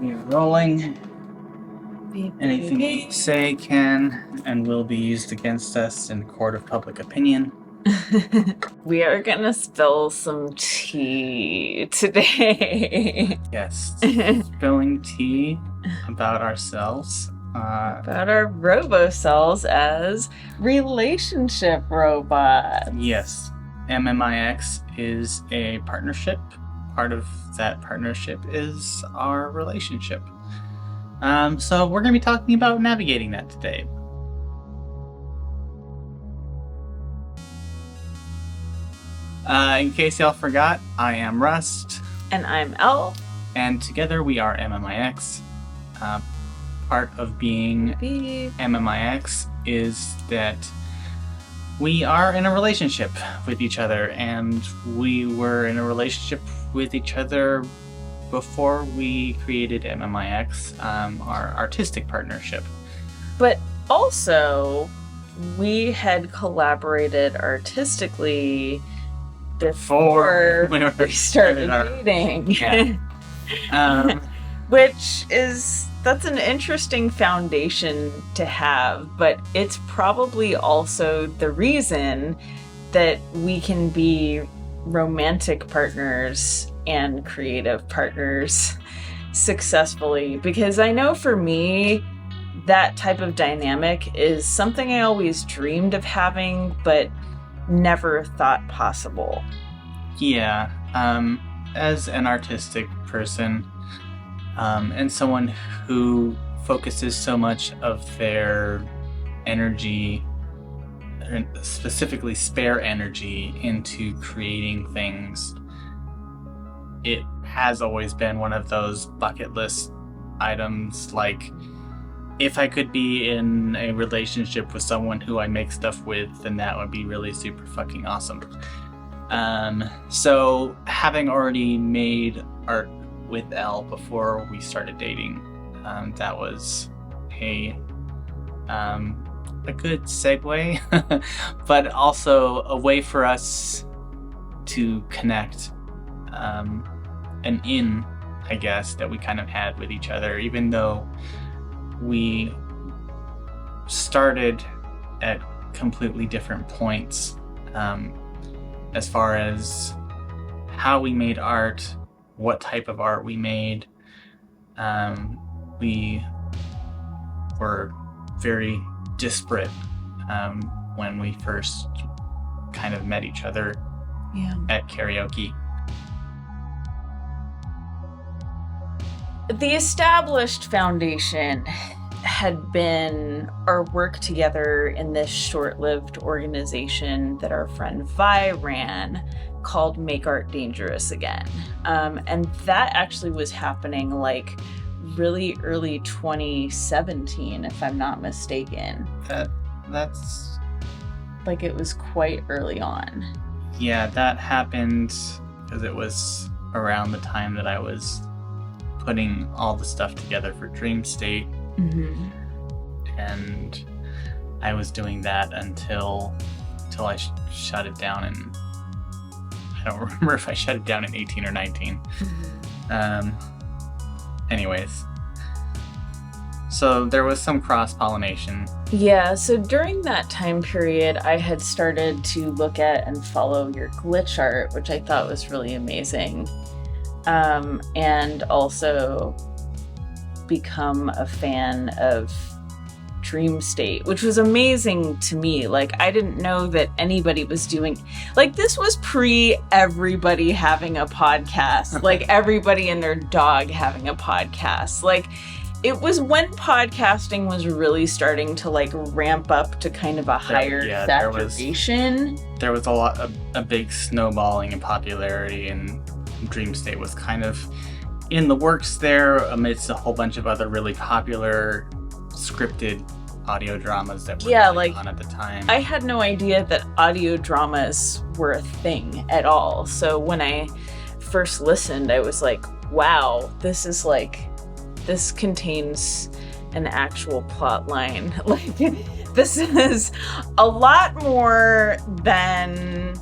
We're rolling. Anything you say can and will be used against us in court of public opinion. We are gonna spill some tea today. Yes, spilling tea about ourselves. About our robo-cells as relationship robots. Yes, MMIX is a partnership. Part of that partnership is our relationship. So we're going to be talking about navigating that today. In case y'all forgot, I am Rust. And I'm Elle. And together we are MMIX. Part of being MMIX is that we are in a relationship with each other, and we were in a relationship with each other before we created MMIX, our artistic partnership. But also, we had collaborated artistically before we started dating. Yeah. That's an interesting foundation to have, but it's probably also the reason that we can be romantic partners and creative partners successfully. Because I know for me, that type of dynamic is something I always dreamed of having, but never thought possible. Yeah. As an artistic person, and someone who focuses so much of their energy, specifically spare energy, into creating things, it has always been one of those bucket list items. Like, if I could be in a relationship with someone who I make stuff with, then that would be really super fucking awesome. So having already made art with Elle before we started dating, that was a good segue, but also a way for us to connect, an in, I guess, that we kind of had with each other, even though we started at completely different points, as far as how we made art, what type of art we made. We were very disparate when we first kind of met each other at karaoke. The established foundation had been our work together in this short-lived organization that our friend Vi ran, called Make Art Dangerous Again. And that actually was happening like really early 2017, if I'm not mistaken. That's like, it was quite early on. Yeah, that happened because it was around the time that I was putting all the stuff together for Dream State. Mm-hmm. And I was doing that until I shut it down, and I don't remember if I shut it down in 18 or 19. Anyways, so there was some cross-pollination. Yeah, so during that time period, I had started to look at and follow your glitch art, which I thought was really amazing. And also become a fan of Dream State, which was amazing to me. Like, I didn't know that anybody was doing, like, this was pre everybody having a podcast, like everybody and their dog having a podcast. Like, it was when podcasting was really starting to like ramp up to kind of a higher saturation. There was a big snowballing in popularity, and Dream State was kind of in the works there amidst a whole bunch of other really popular scripted audio dramas that were going on at the time. I had no idea that audio dramas were a thing at all. So when I first listened, I was like, wow, this contains an actual plot line. Like, this is a lot more than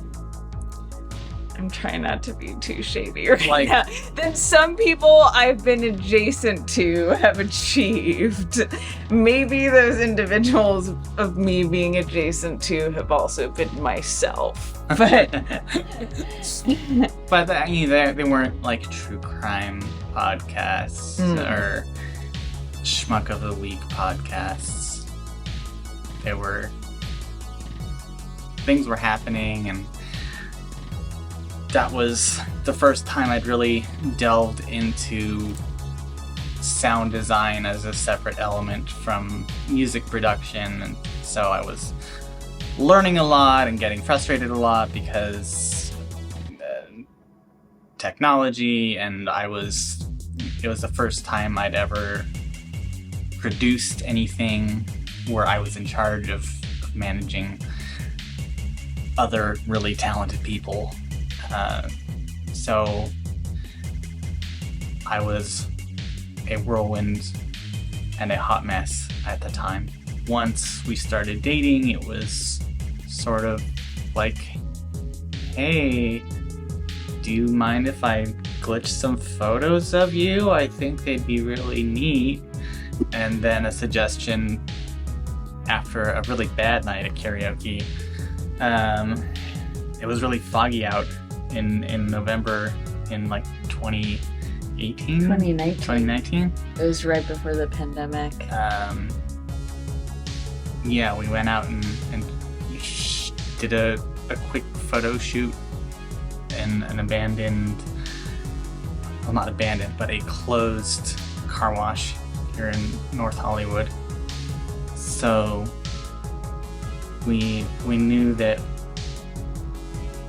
I'm trying not to be too shady right Like- now. Then some people I've been adjacent to have achieved. Maybe those individuals of me being adjacent to have also been myself. But But I mean, they weren't like true crime podcasts or schmuck of the week podcasts. They were, things were happening, and that was the first time I'd really delved into sound design as a separate element from music production. And so I was learning a lot and getting frustrated a lot because technology, and it was the first time I'd ever produced anything where I was in charge of managing other really talented people. So I was a whirlwind and a hot mess at the time. Once we started dating, it was sort of like, hey, do you mind if I glitch some photos of you? I think they'd be really neat. And then a suggestion after a really bad night at karaoke. It was really foggy out in November in like 2018? 2019? It was right before the pandemic. Yeah, we went out and did a quick photo shoot in an abandoned, well, not abandoned, but a closed car wash here in North Hollywood. So we knew that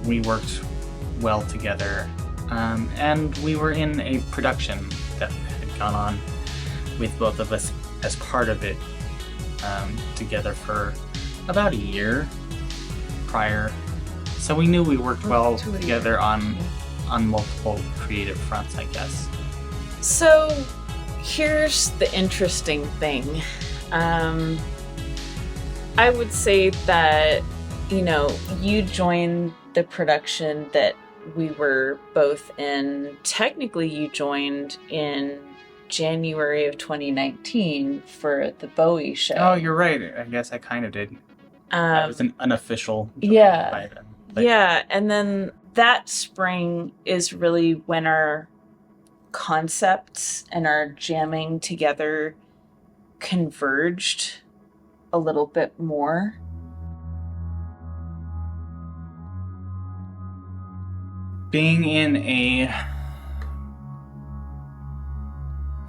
we worked well together, and we were in a production that had gone on with both of us as part of it, together for about a year prior. So we knew we worked well together on multiple creative fronts, I guess. So here's the interesting thing. I would say that, you joined the production that we were both in. Technically, you joined in January of 2019 for the Bowie show. Oh, you're right. I guess I kind of did. That was an unofficial join by then. Yeah, and then that spring is really when our concepts and our jamming together converged a little bit more. Being in a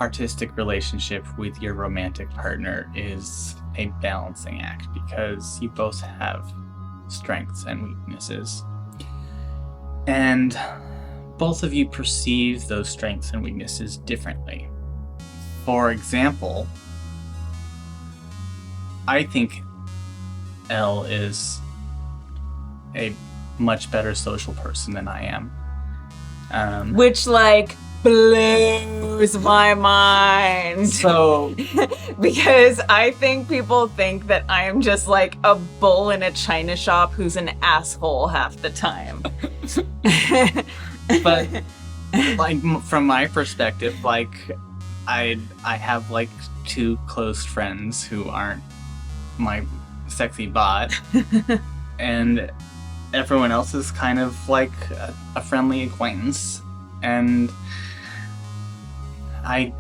artistic relationship with your romantic partner is a balancing act because you both have strengths and weaknesses. And both of you perceive those strengths and weaknesses differently. For example, I think Elle is a much better social person than I am. Which, blows my mind. So, because I think people think that I am just like a bull in a china shop who's an asshole half the time. But, from my perspective, I have two close friends who aren't my sexy bot, and everyone else is kind of like a friendly acquaintance, and I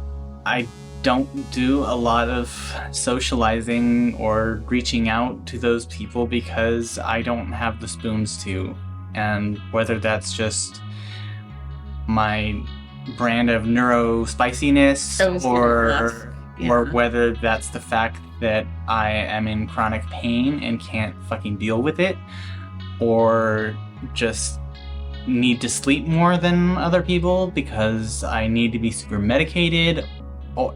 don't do a lot of socializing or reaching out to those people because I don't have the spoons to, and whether that's just my brand of neuro spiciness or whether that's the fact that I am in chronic pain and can't fucking deal with it, or just need to sleep more than other people because I need to be super medicated, or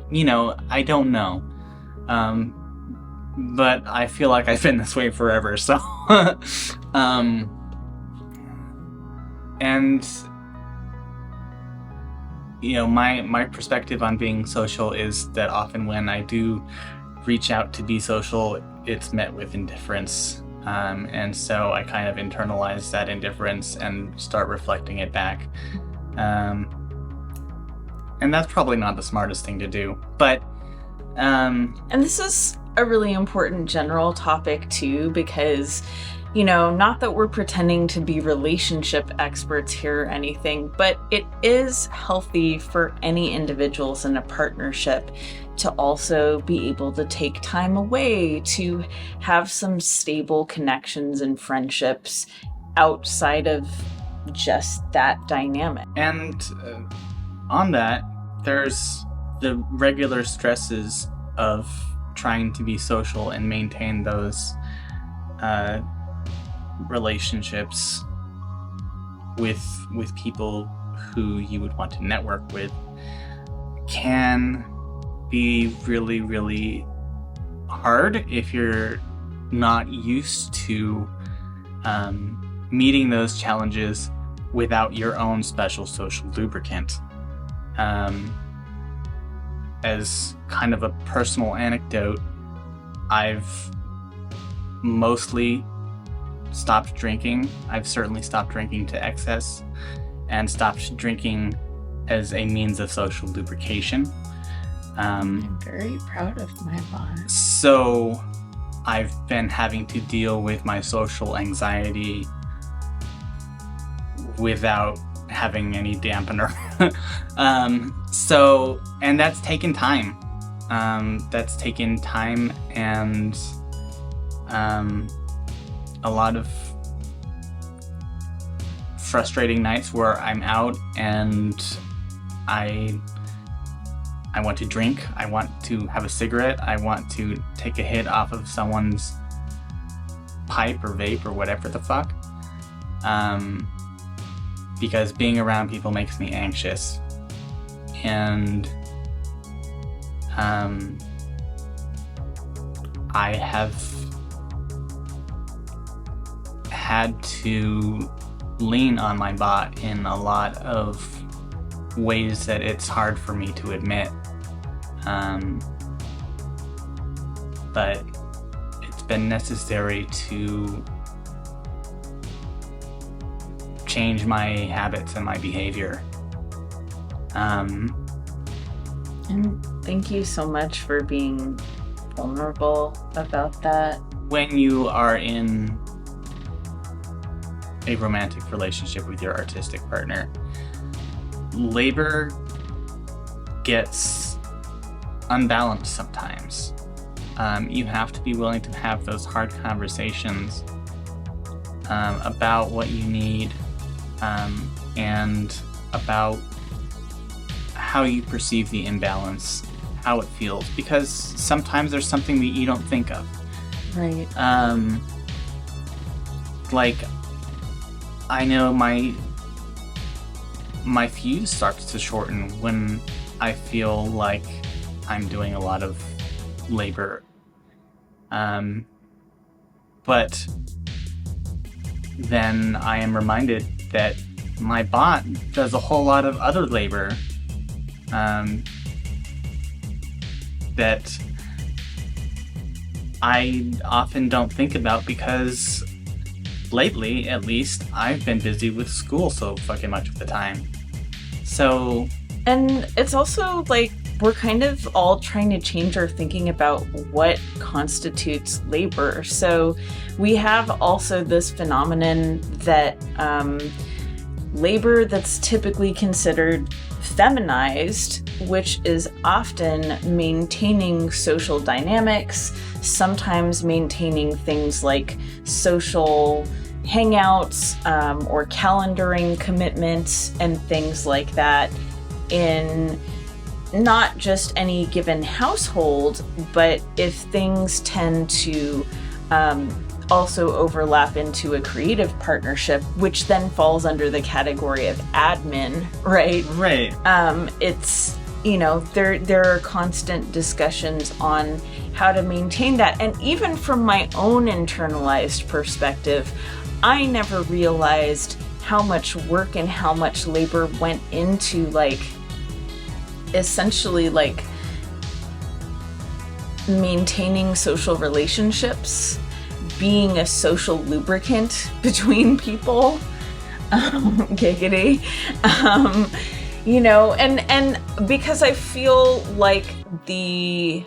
I don't know. But I feel like I've been this way forever, so and my perspective on being social is that often when I do reach out to be social, it's met with indifference. And so I kind of internalize that indifference and start reflecting it back. And that's probably not the smartest thing to do, but and this is a really important general topic too, because, you know, not that we're pretending to be relationship experts here or anything, but it is healthy for any individuals in a partnership to also be able to take time away to have some stable connections and friendships outside of just that dynamic. And on that, there's the regular stresses of trying to be social and maintain those relationships with people who you would want to network with can be really, really hard if you're not used to meeting those challenges without your own special social lubricant. As kind of a personal anecdote, I've mostly stopped drinking. I've certainly stopped drinking to excess and stopped drinking as a means of social lubrication. I'm very proud of my boss. So I've been having to deal with my social anxiety without having any dampener. And that's taken time. That's taken time and a lot of frustrating nights where I'm out and I want to drink, I want to have a cigarette, I want to take a hit off of someone's pipe or vape or whatever the fuck. Because being around people makes me anxious. And I have had to lean on my bot in a lot of ways that it's hard for me to admit. But it's been necessary to change my habits and my behavior. And thank you so much for being vulnerable about that. When you are in a romantic relationship with your artistic partner, labor gets unbalanced sometimes. You have to be willing to have those hard conversations about what you need and about how you perceive the imbalance, how it feels, because sometimes there's something that you don't think of. Right. Like, I know my fuse starts to shorten when I feel like I'm doing a lot of labor. But then I am reminded that my bot does a whole lot of other labor that I often don't think about because lately, at least, I've been busy with school so fucking much of the time. So... And it's also like we're kind of all trying to change our thinking about what constitutes labor. So we have also this phenomenon that labor that's typically considered feminized, which is often maintaining social dynamics, sometimes maintaining things like social hangouts or calendaring commitments and things like that in not just any given household, but if things tend to also overlap into a creative partnership, which then falls under the category of admin, right? Right. It's, you know, there are constant discussions on how to maintain that. And even from my own internalized perspective, I never realized how much work and how much labor went into, like, essentially, like, maintaining social relationships being a social lubricant between people. Giggity. You know, and because I feel like the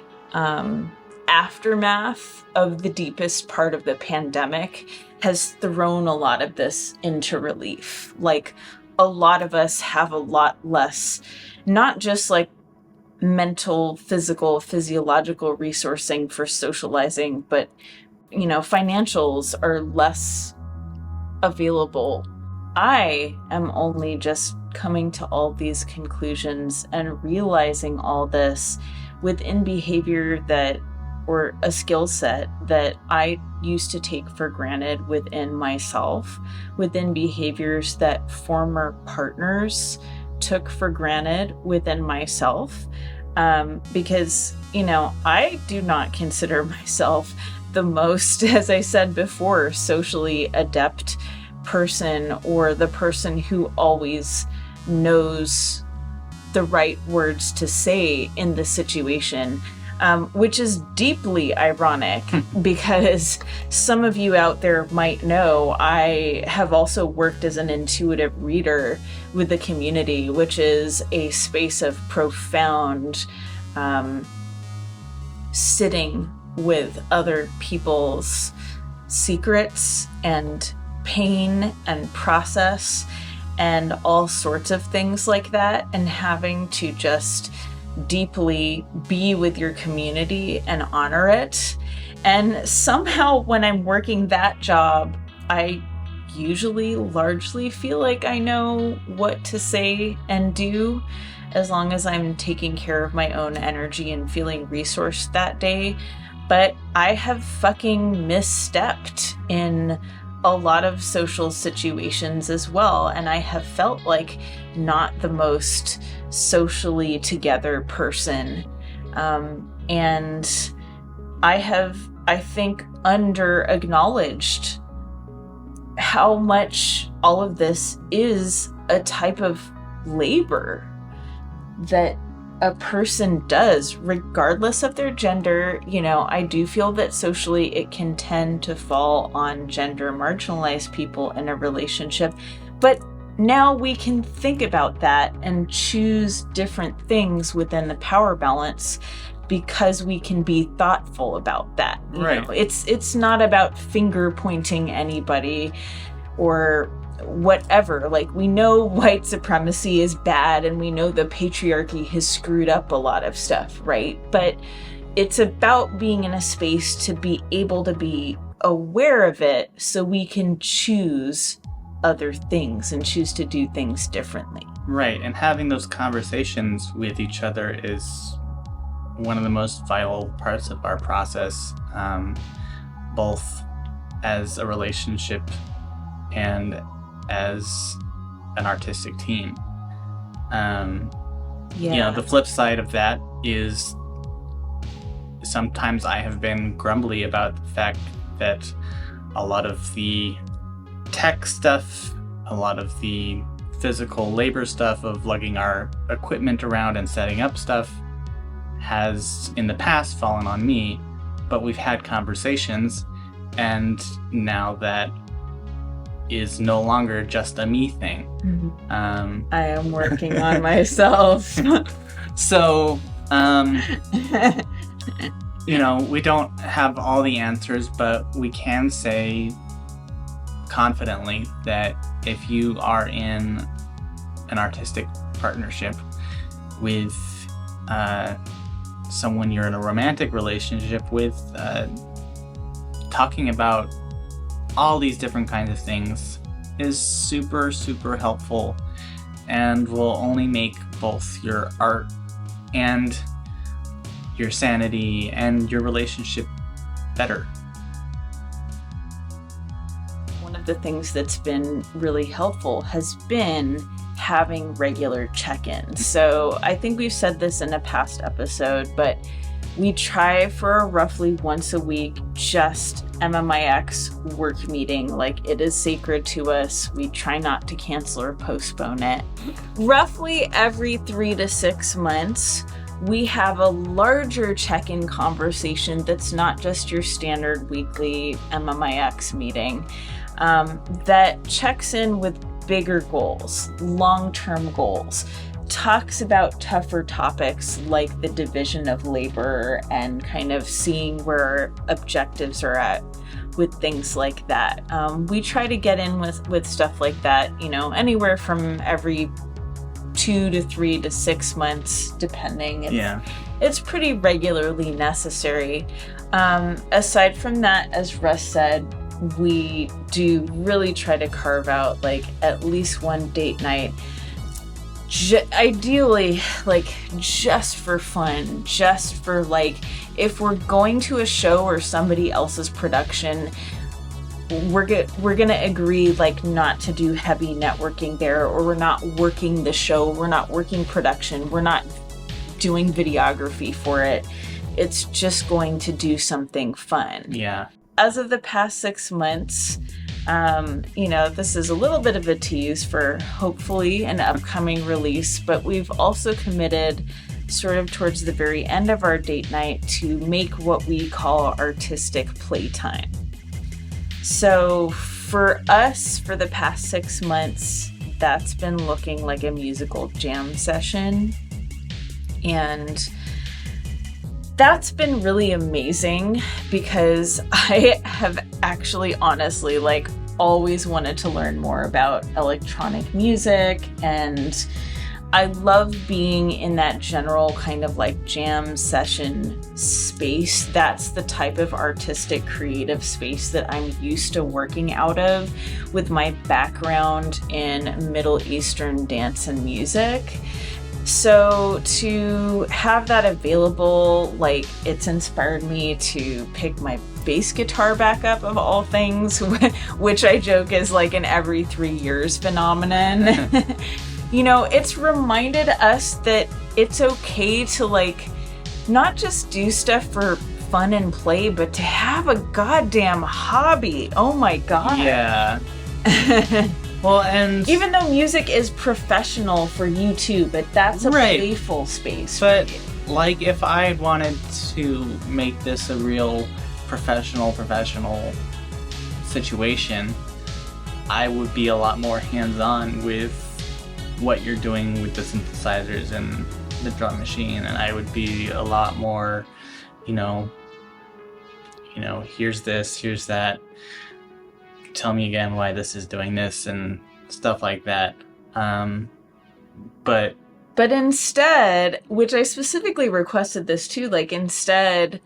aftermath of the deepest part of the pandemic has thrown a lot of this into relief. Like, a lot of us have a lot less, not just like mental, physical, physiological resourcing for socializing, but, you know, financials are less available. I am only just coming to all these conclusions and realizing all this within behavior that, or a skill set that I used to take for granted within myself, within behaviors that former partners took for granted within myself. Because, you know, I do not consider myself the most, as I said before, socially adept person, or the person who always knows the right words to say in the situation, which is deeply ironic because some of you out there might know I have also worked as an intuitive reader with the community, which is a space of profound sitting with other people's secrets and pain and process and all sorts of things like that, and having to just deeply be with your community and honor it. And somehow when I'm working that job, I usually largely feel like I know what to say and do, as long as I'm taking care of my own energy and feeling resourced that day. But I have fucking misstepped in a lot of social situations as well, and I have felt like not the most socially together person, and I have, I think, under acknowledged how much all of this is a type of labor that a person does, regardless of their gender. You know, I do feel that socially it can tend to fall on gender marginalized people in a relationship, but now we can think about that and choose different things within the power balance, because we can be thoughtful about that. You know, it's not about finger pointing anybody or whatever. Like, we know white supremacy is bad, and we know the patriarchy has screwed up a lot of stuff, right? But it's about being in a space to be able to be aware of it so we can choose other things and choose to do things differently. Right, and having those conversations with each other is one of the most vital parts of our process, both as a relationship and as an artistic team. You know, the flip side of that is sometimes I have been grumbly about the fact that a lot of the tech stuff, a lot of the physical labor stuff of lugging our equipment around and setting up stuff has in the past fallen on me, but we've had conversations, and now that is no longer just a me thing. Mm-hmm. I am working on myself. So, you know, we don't have all the answers, but we can say confidently that if you are in an artistic partnership with someone you're in a romantic relationship with, talking about all these different kinds of things is super, super helpful, and will only make both your art and your sanity and your relationship better. One of the things that's been really helpful has been having regular check-ins. So I think we've said this in a past episode, but we try for a roughly once a week just MMIX work meeting. Like, it is sacred to us. We try not to cancel or postpone it. Roughly every 3 to 6 months, we have a larger check-in conversation that's not just your standard weekly MMIX meeting, that checks in with bigger goals, long-term goals, talks about tougher topics like the division of labor and kind of seeing where our objectives are at with things like that. We try to get in with stuff like that, anywhere from every 2 to 3 to 6 months, depending. It's pretty regularly necessary. Aside from that, as Russ said, we do really try to carve out like at least one date night, ideally like just for fun, just for like, if we're going to a show or somebody else's production, we're gonna agree like not to do heavy networking there, or we're not working the show, we're not working production, we're not doing videography for it. It's just going to do something fun. Yeah. As of the past 6 months, this is a little bit of a tease for hopefully an upcoming release, but we've also committed sort of towards the very end of our date night to make what we call artistic playtime. So for us, for the past 6 months, that's been looking like a musical jam session. And that's been really amazing because I have actually honestly like always wanted to learn more about electronic music, and I love being in that general kind of like jam session space. That's the type of artistic creative space that I'm used to working out of with my background in Middle Eastern dance and music. So to have that available, like, it's inspired me to pick my bass guitar back up of all things, which I joke is like an every 3 years phenomenon. It's reminded us that it's okay to like not just do stuff for fun and play, but to have a goddamn hobby. Oh my God. Yeah. Well, and even though music is professional for you too, but that's a playful space. But like, if I wanted to make this a real professional situation, I would be a lot more hands-on with what you're doing with the synthesizers and the drum machine, and I would be a lot more, here's this, here's that. Tell me again why this is doing this and stuff like that. But instead, which I specifically requested this too, like instead,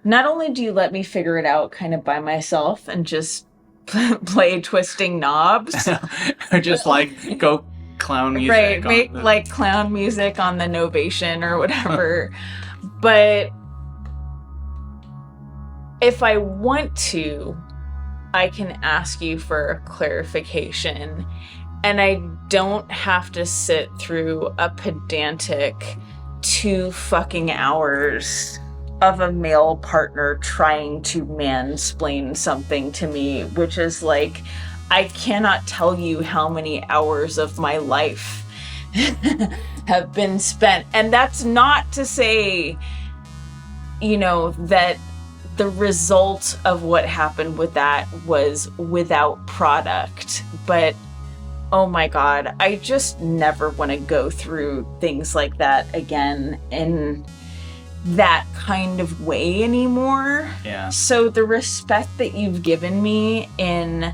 not only do you let me figure it out kind of by myself and just play twisting knobs, or just like go clown music, right? Make like clown music on the Novation or whatever. But if I want to, I can ask you for a clarification, and I don't have to sit through a pedantic 2 fucking hours of a male partner trying to mansplain something to me, which is like, I cannot tell you how many hours of my life have been spent. And that's not to say, that the result of what happened with that was without product. But oh my God, I just never want to go through things like that again in that kind of way anymore. Yeah. So the respect that you've given me in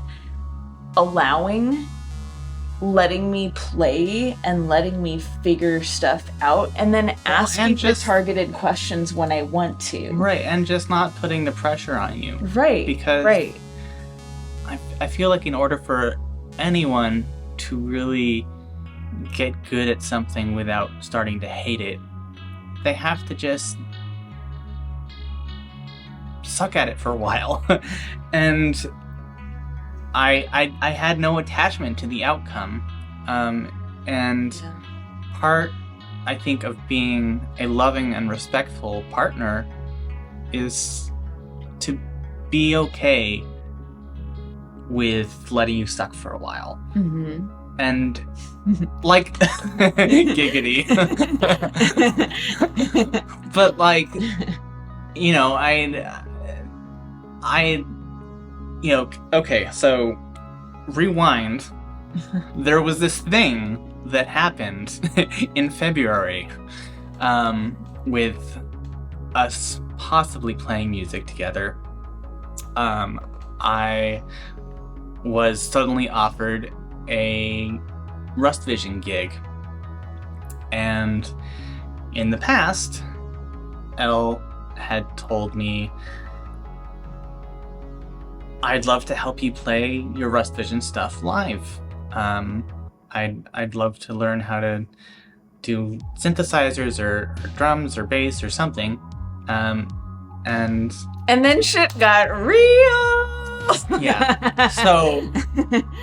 letting me play and letting me figure stuff out, and then asking for targeted questions when I want to. Right, and just not putting the pressure on you. Right. Because I feel like in order for anyone to really get good at something without starting to hate it, they have to just suck at it for a while. And I had no attachment to the outcome. Part, I think, of being a loving and respectful partner is to be okay with letting you suck for a while. Mm-hmm. And like giggity. But like, you know, okay, so rewind. There was this thing that happened in February, with us possibly playing music together. I was suddenly offered a Rust Vision gig, and in the past, Elle had told me, I'd love to help you play your Rust Vision stuff live. I'd love to learn how to do synthesizers or drums or bass or something. And then shit got real. Yeah. So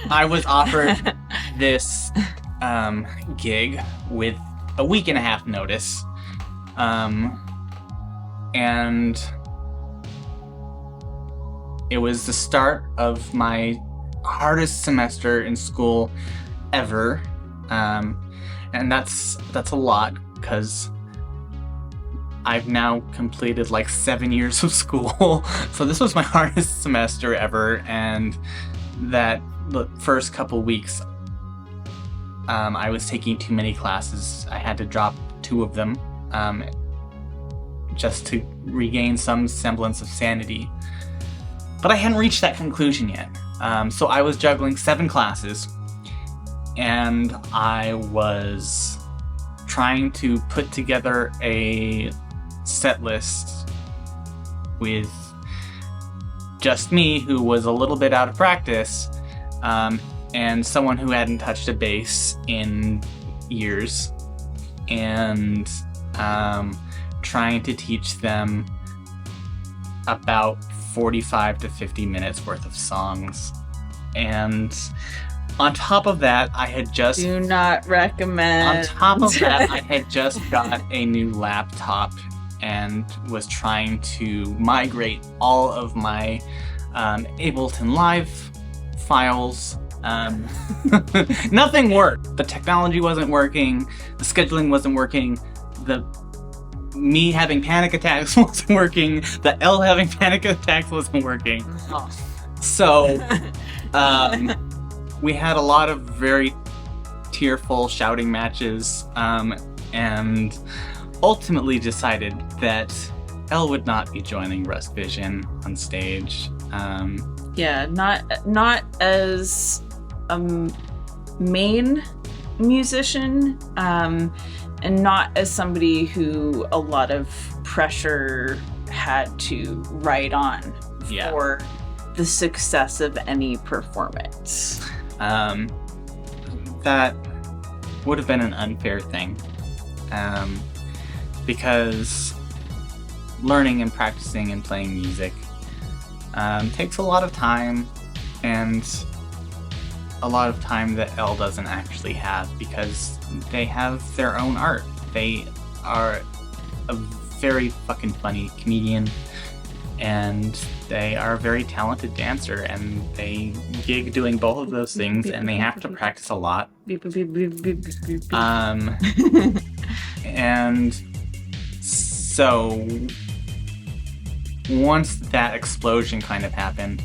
I was offered this gig with a week and a half notice. And it was the start of my hardest semester in school ever. And that's a lot, because I've now completed like 7 years of school. So this was my hardest semester ever, and the first couple weeks, I was taking too many classes. I had to drop 2 of them, just to regain some semblance of sanity. But I hadn't reached that conclusion yet. So I was juggling 7 classes, and I was trying to put together a set list with just me, who was a little bit out of practice, and someone who hadn't touched a bass in years, and trying to teach them about 45 to 50 minutes worth of songs. And on top of that, I had just... Do not recommend. On top of that, I had just got a new laptop and was trying to migrate all of my Ableton Live files. Nothing worked. The technology wasn't working. The scheduling wasn't working. Me having panic attacks wasn't working. The Elle having panic attacks wasn't working. So, we had a lot of very tearful shouting matches, and ultimately decided that Elle would not be joining Rust Vision on stage. Yeah, not as a main musician, and not as somebody who a lot of pressure had to ride on for the success of any performance. That would have been an unfair thing, because learning and practicing and playing music takes a lot of time, and a lot of time that Elle doesn't actually have, because they have their own art. They are a very fucking funny comedian, and they are a very talented dancer, and they gig doing both of those things, and they have to practice a lot. And so once that explosion kind of happened,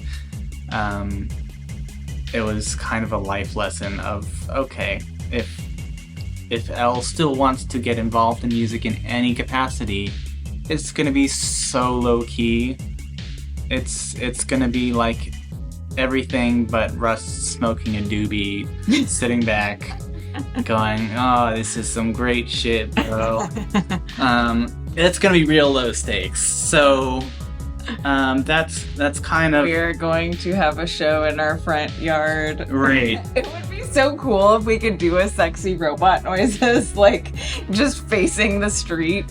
it was kind of a life lesson of, okay, if Elle still wants to get involved in music in any capacity, it's gonna be so low key. It's gonna be like everything but Russ smoking a doobie, sitting back, going, "Oh, this is some great shit, bro." It's gonna be real low stakes. So that's kind of... We're going to have a show in our front yard. Right. It would be so cool if we could do a sexy robot noises, like, just facing the street.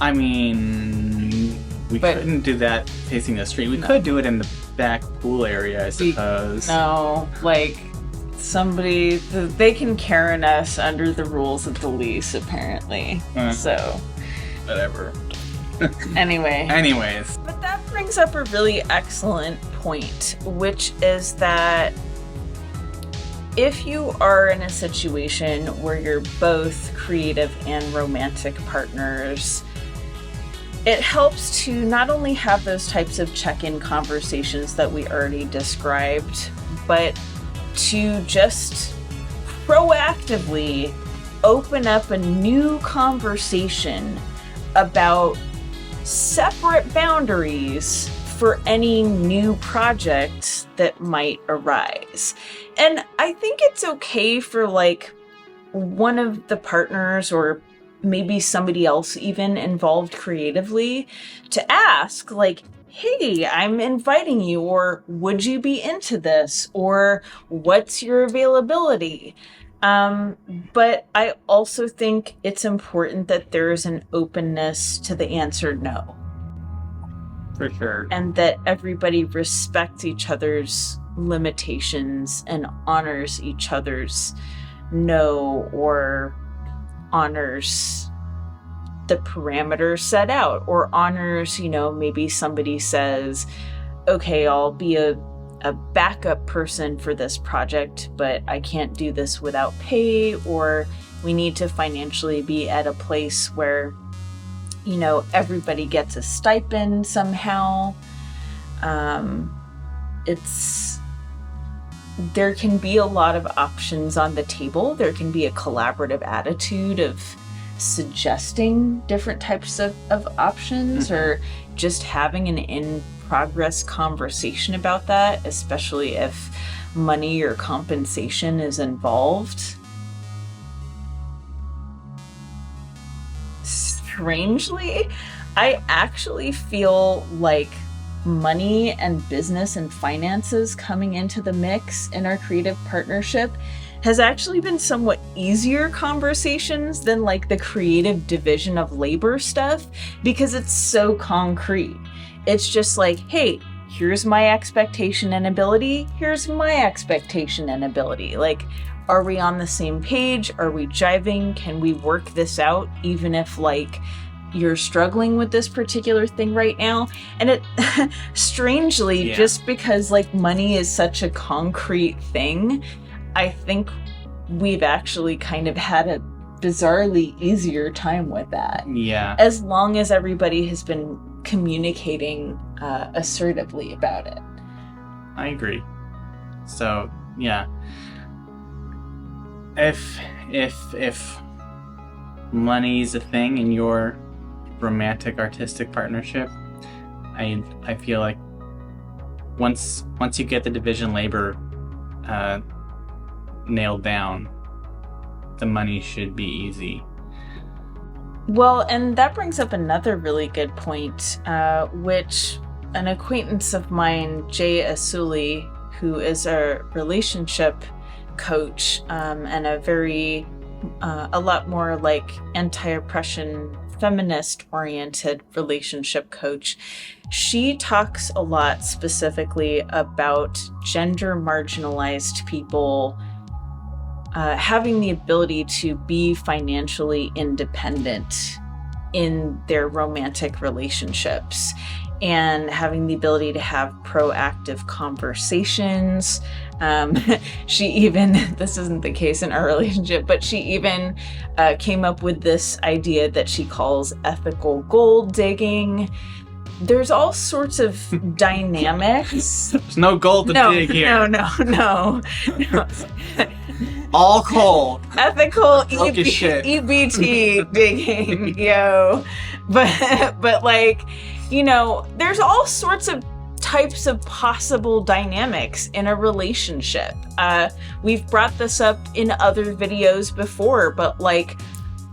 I mean, we couldn't do that facing the street. We could do it in the back pool area, I suppose. No, like, they can Karen us under the rules of the lease, apparently. So. Whatever. Anyways. But that brings up a really excellent point, which is that if you are in a situation where you're both creative and romantic partners, it helps to not only have those types of check-in conversations that we already described, but to just proactively open up a new conversation about separate boundaries for any new project that might arise. And I think it's okay for like one of the partners, or maybe somebody else even involved creatively, to ask like, hey, I'm inviting you, or would you be into this, or what's your availability? But I also think it's important that there's an openness to the answer no. For sure. And that everybody respects each other's limitations and honors each other's no, or honors the parameters set out, or honors, maybe somebody says, okay, I'll be a backup person for this project, but I can't do this without pay, or we need to financially be at a place where everybody gets a stipend somehow. There can be a lot of options on the table. There can be a collaborative attitude of suggesting different types of options, or just having an in-progress conversation about that, especially if money or compensation is involved. Strangely, I actually feel like money and business and finances coming into the mix in our creative partnership has actually been somewhat easier conversations than like the creative division of labor stuff, because it's so concrete. It's just like, hey, here's my expectation and ability, here's my expectation and ability. Like, are we on the same page? Are we jiving? Can we work this out, even if like you're struggling with this particular thing right now? And it strangely, just because like money is such a concrete thing, I think we've actually kind of had a bizarrely easier time with that. Yeah. As long as everybody has been communicating assertively about it. I agree. So, yeah. If money's a thing in your romantic artistic partnership, I feel like once you get the division labor nailed down, the money should be easy. Well, and that brings up another really good point, which an acquaintance of mine, Jay Asuli, who is a relationship coach and a lot more like anti-oppression, feminist-oriented relationship coach. She talks a lot specifically about gender marginalized people having the ability to be financially independent in their romantic relationships, and having the ability to have proactive conversations. She even, this isn't the case in our relationship, but she even came up with this idea that she calls ethical gold digging. There's all sorts of dynamics. There's no gold to dig here. No. All coal. Ethical shit. EBT digging, yo. But like, there's all sorts of types of possible dynamics in a relationship. We've brought this up in other videos before, but like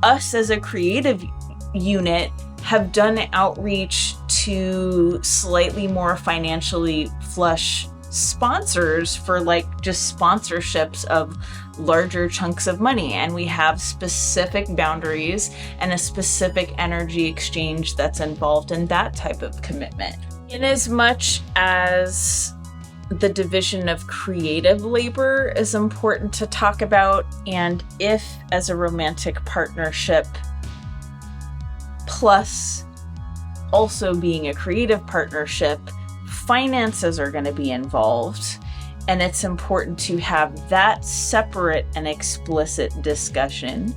us as a creative unit have done outreach to slightly more financially flush sponsors for like just sponsorships of larger chunks of money, and we have specific boundaries and a specific energy exchange that's involved in that type of commitment. In as much as the division of creative labor is important to talk about, and if as a romantic partnership plus also being a creative partnership, finances are going to be involved, And it's important to have that separate and explicit discussion.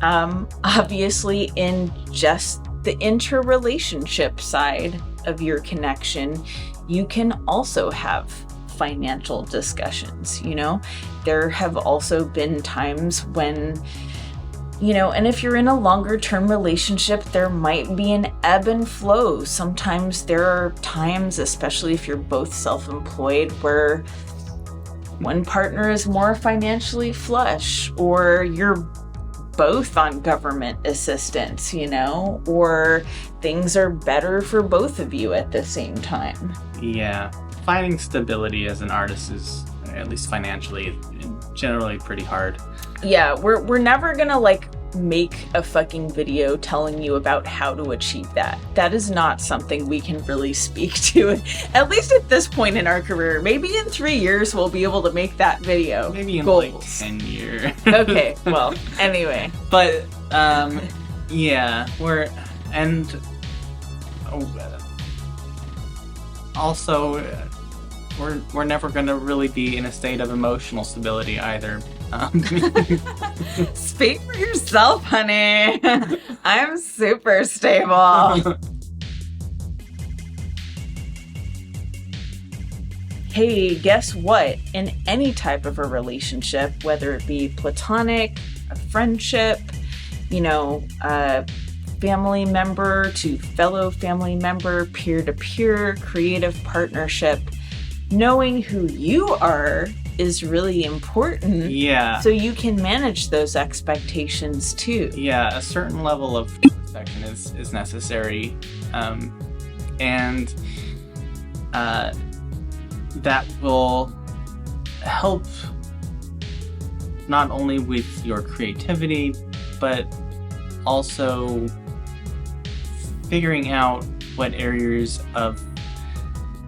Obviously, in just the interrelationship side of your connection, you can also have financial discussions, you know? There have also been times when, you know, and if you're in a longer term relationship, there might be an ebb and flow. Sometimes there are times, especially if you're both self-employed, where one partner is more financially flush, or you're both on government assistance, you know, or things are better for both of you at the same time. Yeah. Finding stability as an artist is, at least financially, generally pretty hard. Yeah, we're never gonna like make a fucking video telling you about how to achieve that. That is not something we can really speak to, at least at this point in our career. Maybe in 3 years we'll be able to make that video. Maybe in Goals. like 10 years. Okay, well, anyway. But, yeah, we're never gonna really be in a state of emotional stability either. Speak for yourself, honey. I'm super stable. Hey, guess what? In any type of a relationship, whether it be platonic, a friendship, you know, a family member to fellow family member, peer-to-peer, creative partnership, knowing who you are is really important. Yeah. So you can manage those expectations too. Yeah, a certain level of introspection is necessary. And that will help not only with your creativity, but also figuring out what areas of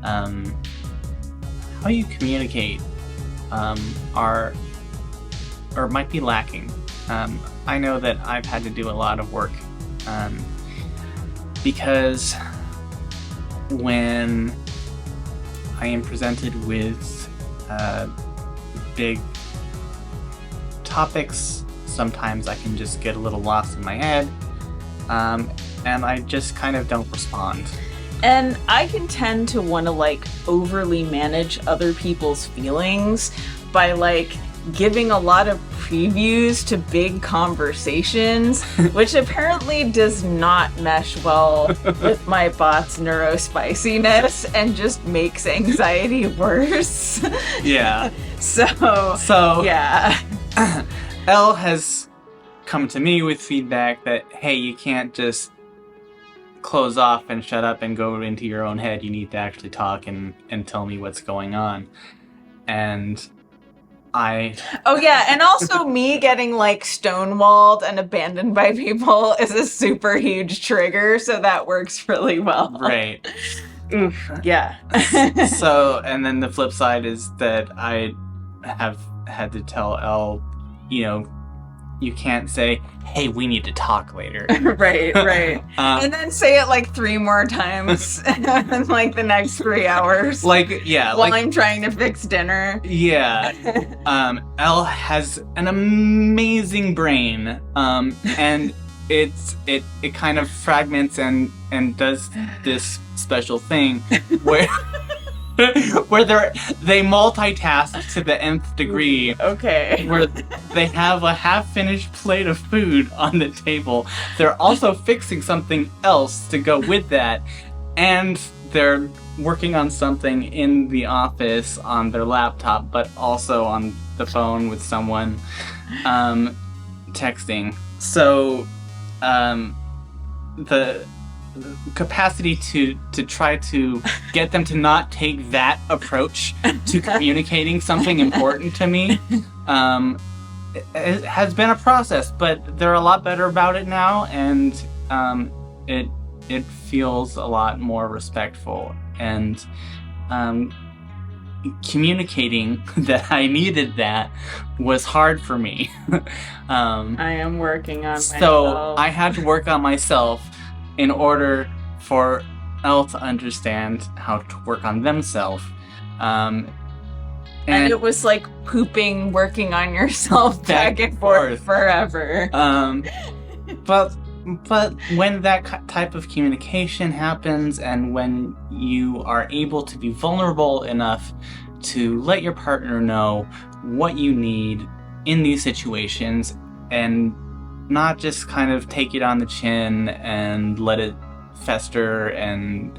how you communicate are or might be lacking. I know that I've had to do a lot of work because when I am presented with big topics, sometimes I can just get a little lost in my head, and I just kind of don't respond. And I can tend to want to like overly manage other people's feelings by like giving a lot of previews to big conversations, which apparently does not mesh well with my bot's neurospiciness and just makes anxiety worse. Yeah. So yeah. Elle has come to me with feedback that, hey, you can't just close off and shut up and go into your own head. You need to actually talk and tell me what's going on. And oh yeah, and also me getting like stonewalled and abandoned by people is a super huge trigger, so that works really well. Right. Oof. Yeah. So, and then the flip side is that I have had to tell Elle, you know, you can't say, hey, we need to talk later. Right. And then say it like 3 more times in like the next 3 hours. Like, yeah. While I'm trying to fix dinner. Yeah. Elle has an amazing brain. And it kind of fragments and does this special thing where where they multitask to the nth degree. Okay. Where they have a half-finished plate of food on the table. They're also fixing something else to go with that, and they're working on something in the office on their laptop, but also on the phone with someone, texting. So, the capacity to try to get them to not take that approach to communicating something important to me it has been a process, but they're a lot better about it now, and it feels a lot more respectful, and communicating that I needed that was hard for me. I am working on myself. So I had to work on myself in order for Elle to understand how to work on themselves. And it was like pooping, working on yourself back and forth forever. But when that type of communication happens, and when you are able to be vulnerable enough to let your partner know what you need in these situations, and not just kind of take it on the chin and let it fester and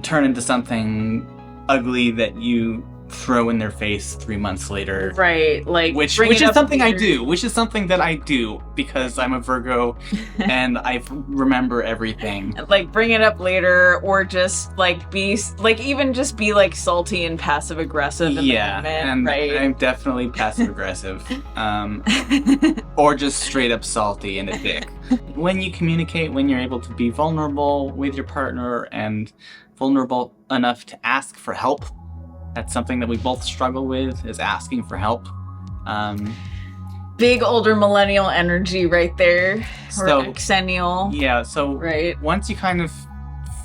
turn into something ugly that you throw in their face 3 months later. Right, like which is something I do. Which is something that I do because I'm a Virgo and I remember everything. Like bring it up later, or just like be like even just be like salty and passive aggressive in the moment, and right? I'm definitely passive aggressive. Or just straight up salty and a dick. When you communicate, when you're able to be vulnerable with your partner and vulnerable enough to ask for help. That's something that we both struggle with, is asking for help. Big older millennial energy right there. So, or exennial. Yeah, so right. Once you kind of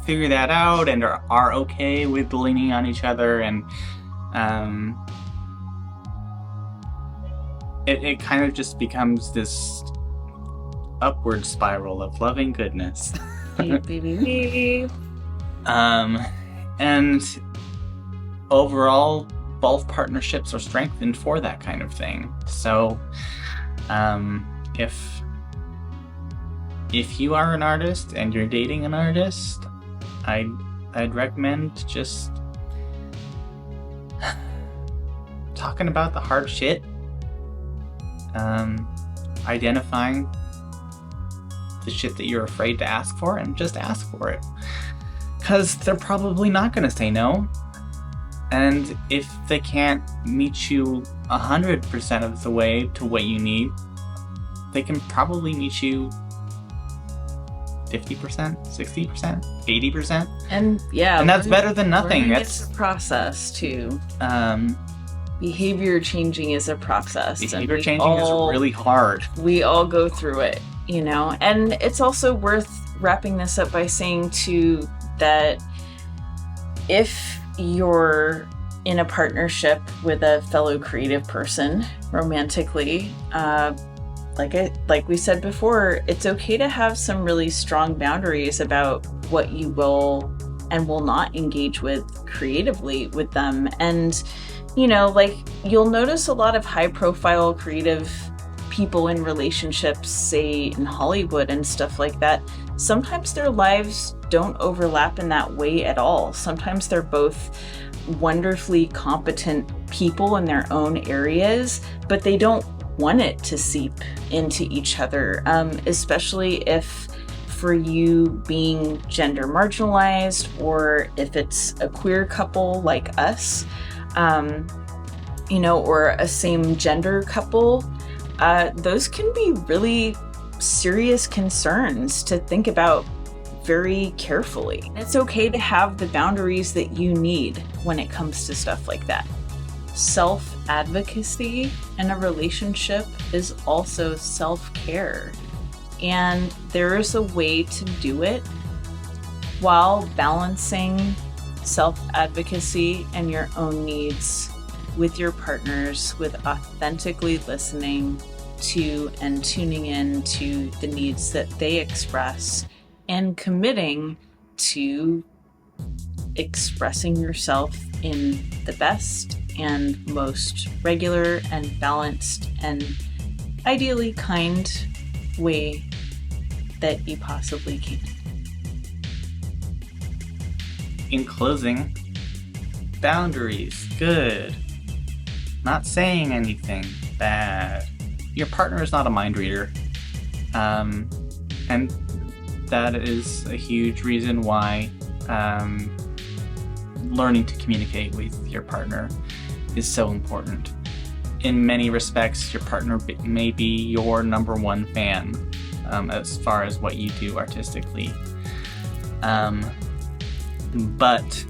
figure that out and are okay with leaning on each other, and it kind of just becomes this upward spiral of loving goodness. And overall, both partnerships are strengthened for that kind of thing. So, if you are an artist and you're dating an artist, I'd recommend just talking about the hard shit, identifying the shit that you're afraid to ask for, and just ask for it. 'Cause they're probably not gonna say no. And if they can't meet you 100% of the way to what you need, they can probably meet you 50%, 60%, 80%. And yeah. And that's better than nothing. It's a process too. Behavior changing is a process. Behavior changing is really hard. We all go through it, you know? And it's also worth wrapping this up by saying too that if you're in a partnership with a fellow creative person romantically, like we said before, it's okay to have some really strong boundaries about what you will and will not engage with creatively with them. And, you know, like you'll notice a lot of high profile creative people in relationships, say in Hollywood and stuff like that. Sometimes their lives don't overlap in that way at all. Sometimes they're both wonderfully competent people in their own areas, but they don't want it to seep into each other, especially if for you being gender marginalized, or if it's a queer couple like us, you know, or a same gender couple, those can be really serious concerns to think about very carefully. It's okay to have the boundaries that you need when it comes to stuff like that. Self-advocacy in a relationship is also self-care, and there is a way to do it while balancing self-advocacy and your own needs with your partners, with authentically listening to and tuning in to the needs that they express, and committing to expressing yourself in the best and most regular and balanced and ideally kind way that you possibly can. In closing, boundaries, good. Not saying anything bad. Your partner is not a mind reader. And that is a huge reason why learning to communicate with your partner is so important. In many respects, your partner may be your number one fan as far as what you do artistically. But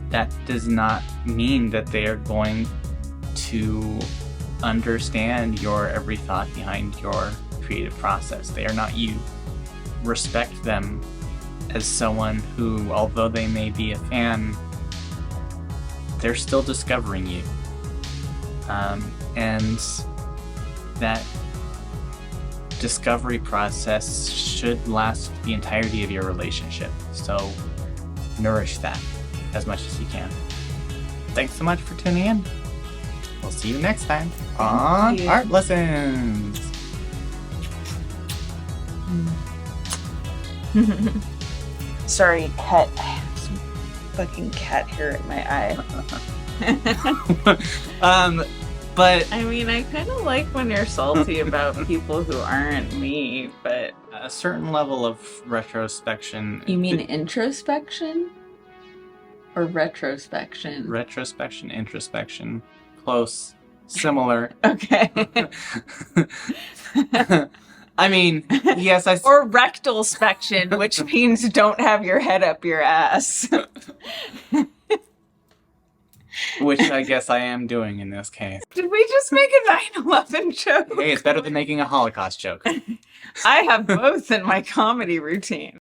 that does not mean that they are going to understand your every thought behind your creative process. They are not you. Respect them as someone who, although they may be a fan, they're still discovering you. And that discovery process should last the entirety of your relationship. So nourish that as much as you can. Thanks so much for tuning in. We'll see you next time on Art Lessons. Sorry, cat. I have some fucking cat hair in my eye. But I mean, I kind of like when you're salty about people who aren't me, but a certain level of retrospection. You mean introspection? Or retrospection? Retrospection, introspection. Close. Similar. Okay. I mean, yes, Or rectal spection, which means don't have your head up your ass. Which I guess I am doing in this case. Did we just make a 9/11 joke? Hey, it's better than making a Holocaust joke. I have both in my comedy routine.